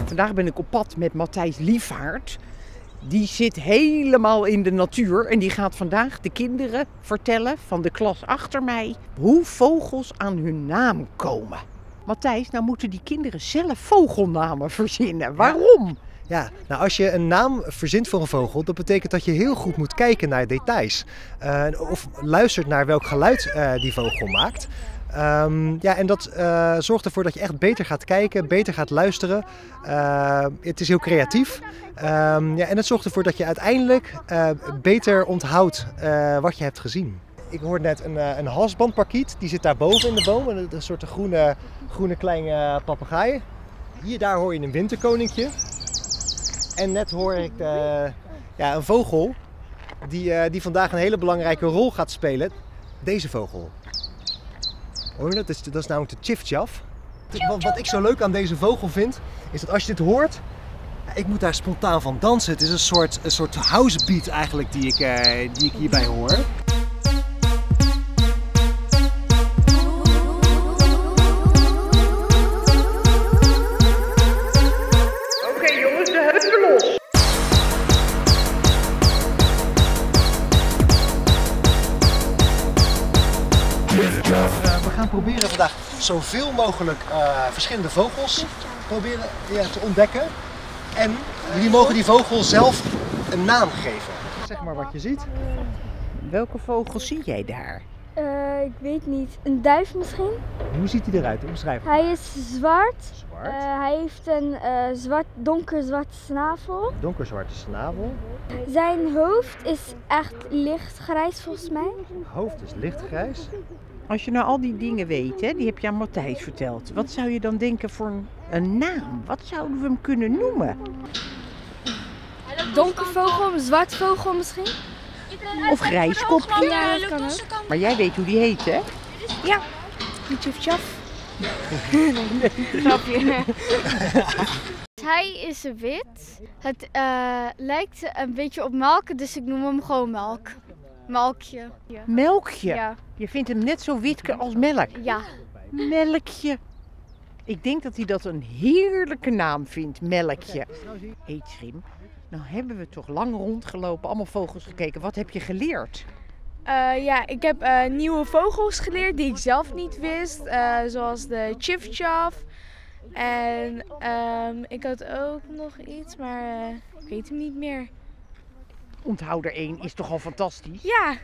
Vandaag ben ik op pad met Matthijs Liefhaert. Die zit helemaal in de natuur en die gaat vandaag de kinderen vertellen van de klas achter mij hoe vogels aan hun naam komen. Matthijs, nou moeten die kinderen zelf vogelnamen verzinnen. Waarom? Ja, nou als je een naam verzint voor een vogel, dat betekent dat je heel goed moet kijken naar details. Of luistert naar welk geluid die vogel maakt. En dat zorgt ervoor dat je echt beter gaat kijken, beter gaat luisteren. Het is heel creatief. En het zorgt ervoor dat je uiteindelijk beter onthoudt wat je hebt gezien. Ik hoorde net een halsbandparkiet, die zit daar boven in de boom. Een soort groene kleine papegaai. Daar hoor je een winterkoninkje. En net hoor ik een vogel die vandaag een hele belangrijke rol gaat spelen. Deze vogel. Hoor je dat? Dat is namelijk de chifchaf. Wat ik zo leuk aan deze vogel vind, is dat als je dit hoort, ik moet daar spontaan van dansen. Het is een soort housebeat eigenlijk die ik hierbij hoor. Oké jongens, de heupen los. We gaan proberen vandaag zoveel mogelijk verschillende vogels te ontdekken. En jullie mogen die vogel zelf een naam geven. Zeg maar wat je ziet. Welke vogel zie jij daar? Ik weet niet. Een duif misschien? Hoe ziet hij eruit? Omschrijf. Hij is zwart. Zwart. Hij heeft een donkerzwart snavel. Donkerzwarte snavel. Zijn hoofd is echt lichtgrijs volgens mij. Hoofd is lichtgrijs. Als je nou al die dingen weet, hè, die heb je aan Matthijs verteld. Wat zou je dan denken voor een naam? Wat zouden we hem kunnen noemen? Donkervogel, zwartvogel misschien? Of grijskopje? Ja, dat kan ook. Maar jij weet hoe die heet, hè? Ja, die tjaf. Grapje. Hij is wit. Het lijkt een beetje op melk, dus ik noem hem gewoon melk. Melkje. Ja. Melkje? Ja. Je vindt hem net zo wit als melk? Ja. Melkje. Ik denk dat hij dat een heerlijke naam vindt, Melkje. Hé Trim, nou hebben we toch lang rondgelopen, allemaal vogels gekeken. Wat heb je geleerd? Ik heb nieuwe vogels geleerd die ik zelf niet wist, zoals de chifchaf. En ik had ook nog iets, maar ik weet hem niet meer. Onthou er één, is toch al fantastisch? Ja.